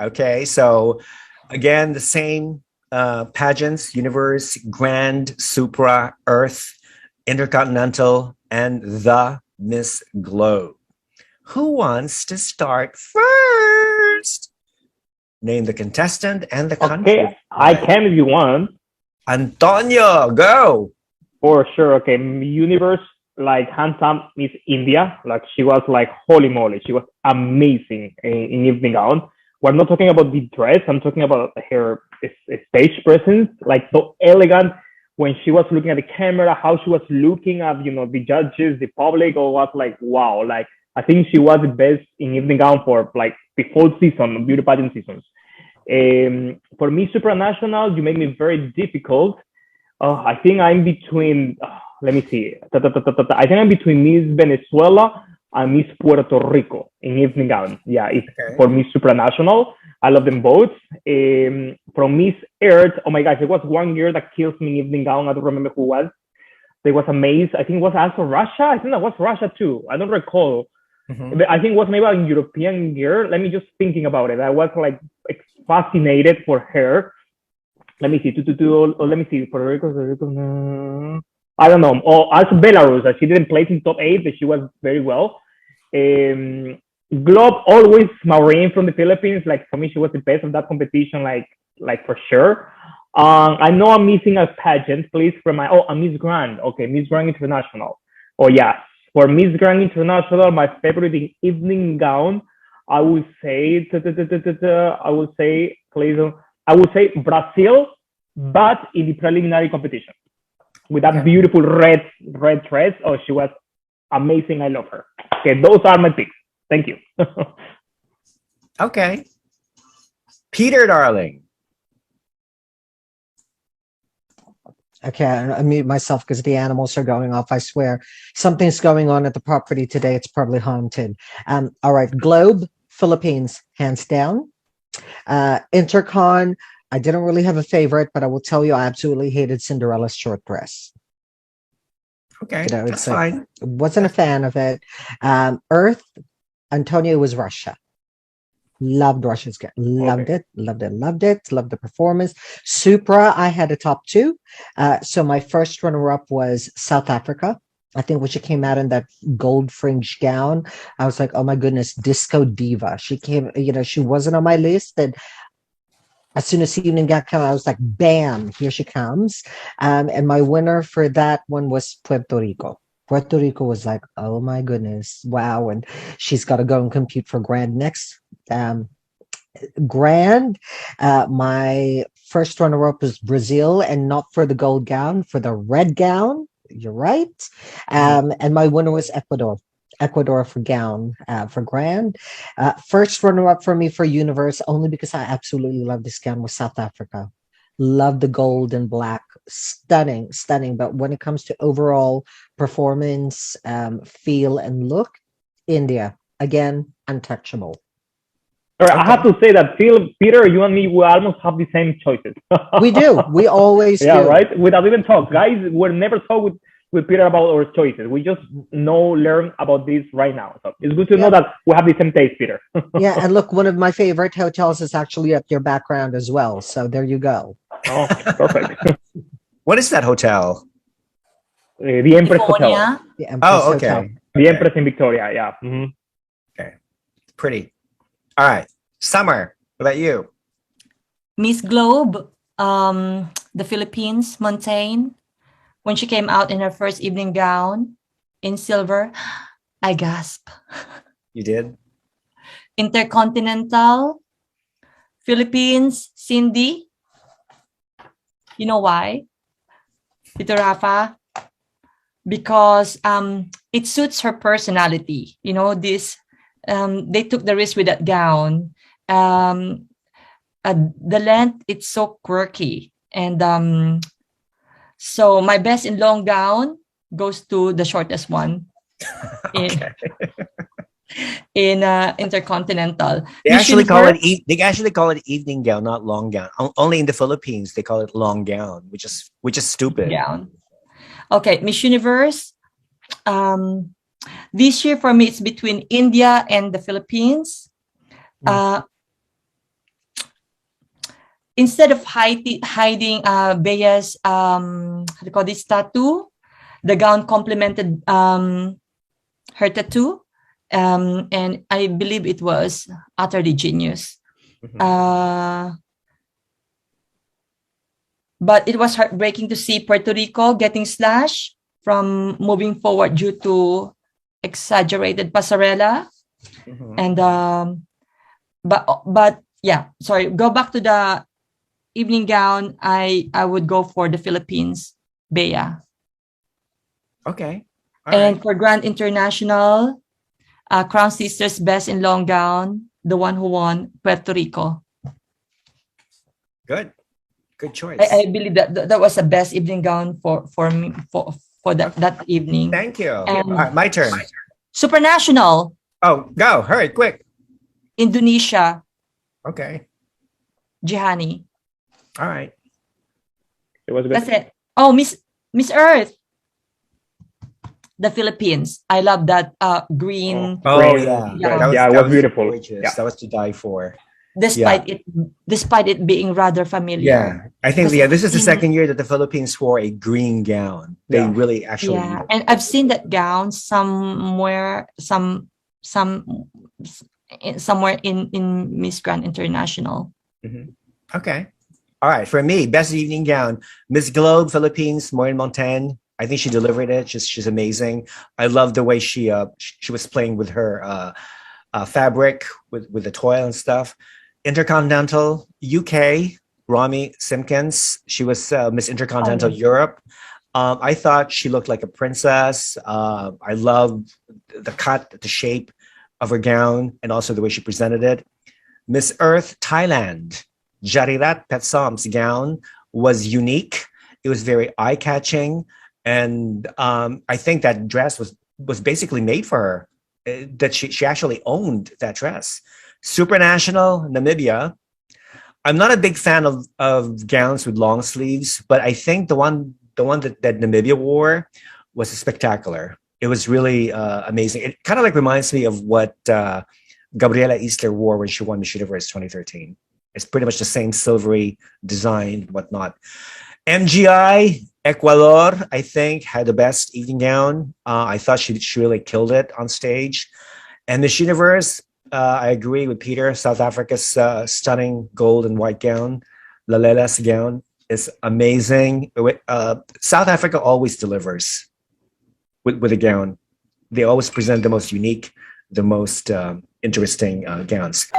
Okay, so again, the same pageants: Universe, Grand, Supra, Earth, Intercontinental, and the Miss Globe. Who wants to start first? Name the contestant and the country. Okay, I can if you want. Antonio, go. For sure. Okay, Universe, like hands up, Miss India. Like she was like holy moly. She was amazing in evening gown. We're not talking about the dress. I'm talking about her stage presence. Like so elegant when she was looking at the camera, how she was looking at the judges, the public. Or was like wow. Like I think she was the best in evening gown for like the whole season, beauty pageant seasons. For me, Supranational, you make me very difficult. I think I'm between. Let me see. I think I'm between Miss Venezuela and Miss Puerto Rico in evening gown. Yeah, it's okay. For Miss Supranational. I love them both. From Miss Earth, oh my gosh, there was one year that kills me in evening gown. I don't remember who was. There was a maze. I think it was also Russia. I think that was Russia too. I don't recall. Mm-hmm. I think it was maybe a European year. Let me just thinking about it. I was like fascinated for her. Let me see. Let me see. Puerto Rico. I don't know. Oh, also Belarus. She didn't place in top 8, but she was very well. Globe, always Maureen from the Philippines. Like for me, she was the best of that competition. Like for sure. I know I'm missing a pageant. Please remind. Oh, a Miss Grand. Okay, Miss Grand International. Oh yeah. For Miss Grand International, my favorite in evening gown, I would say, Brazil, but in the preliminary competition with that beautiful red dress. Oh, she was amazing. I love her. Okay, those are my picks. Thank you. Okay. Peter, darling. Okay, I mute myself because the animals are going off. I swear something's going on at the property today. It's probably haunted. All right, Globe, Philippines, hands down. Intercon, I didn't really have a favorite, but I will tell you I absolutely hated Cinderella's short dress. Okay, that's fine. Wasn't a fan of it. Earth, Antonio was Russia. Loved Russia's game. Loved it. Loved the performance. Supra, I had a top 2. So my first runner-up was South Africa. I think when she came out in that gold fringe gown, I was like, oh my goodness, disco diva. She came, she wasn't on my list. And as soon as the evening got coming, I was like, bam, here she comes. And my winner for that one was Puerto Rico. Puerto Rico was like, oh my goodness, wow. And she's got to go and compete for Grand next. Grand, my first runner-up was Brazil, and not for the gold gown, for the red gown. You're right. And my winner was Ecuador for gown, for Grand. First runner-up for me for Universe, only because I absolutely love this gown, was South Africa. Love the gold and black. Stunning. But when it comes to overall performance, feel, and look, India, again, untouchable. All right, okay. I have to say that Peter, you and me, we almost have the same choices. We do. We always do. Yeah, right? Without even talk. Guys, we'll never talk with Peter about our choices. We just learn about this right now. So it's good to know that we have the same taste, Peter. Yeah, and look, one of my favorite hotels is actually at your background as well. So there you go. Oh, perfect. What is that hotel? The Empress Hotel. The Empress Hotel. The Empress in Victoria, yeah. Mm-hmm. Okay. Pretty. All right. Summer, what about you? Miss Globe, the Philippines, Montan. When she came out in her first evening gown in silver, I gasped. You did? Intercontinental, Philippines, Cindy. You know why? Ito Rafa. Because it suits her personality. This they took the risk with that gown. The length, it's so quirky. And so my best in long gown goes to the shortest one in Intercontinental. They actually call it evening gown, not long gown. Only in the Philippines they call it long gown, which is stupid. Gown. Okay, Miss Universe. This year for me it's between India and the Philippines. instead of hiding Bea's how do you call this tattoo, the gown complemented her tattoo, and I believe it was utterly genius. But it was heartbreaking to see Puerto Rico getting slashed from moving forward due to exaggerated pasarela. And but yeah, sorry, go back to the evening gown. I would go for the Philippines, Bea. Okay. All And right. for Grand International, Crown Sisters best in long gown, the one who won, Puerto Rico. Good. Good choice. I believe that was the best evening gown for me for that evening. Thank you. And All right, my turn. Supranational, Oh, go. Hurry, quick. Indonesia, Okay. Jihani. All right. It was good. That's it. Oh, Miss Earth, the Philippines. I love that green. Oh, Green, yeah. yeah, it was beautiful. Gorgeous. Yeah. That was to die for. Despite it being rather familiar. Yeah. I think, Because this is the in- second year that the Philippines wore a green gown. They Yeah. really actually. Yeah, and I've seen that gown somewhere in Miss Grand International. Okay. All right. For me, best evening gown, Miss Globe, Philippines, Maureen Montan. I think she delivered it. She's amazing. I love the way she was playing with her fabric with the toil and stuff. Intercontinental, UK, Rami Simpkins. She was Miss Intercontinental Europe. I thought she looked like a princess. I love the cut, the shape of her gown, and also the way she presented it. Miss Earth, Thailand. Jarirat Petsam's gown was unique. It was very eye-catching. And I think that dress was basically made for her. That she actually owned that dress. Supranational, Namibia. I'm not a big fan of gowns with long sleeves, but I think the one that Namibia wore was spectacular. It was really amazing. It kind of like reminds me of what Gabriela Eastler wore when she won Miss Universe 2013. It's pretty much the same silvery design and whatnot. MGI, Ecuador, I think, had the best evening gown. I thought she really killed it on stage. And Miss Universe, I agree with Peter. South Africa's stunning gold and white gown, Lalela's gown, is amazing. South Africa always delivers with a gown. They always present the most unique, the most interesting gowns.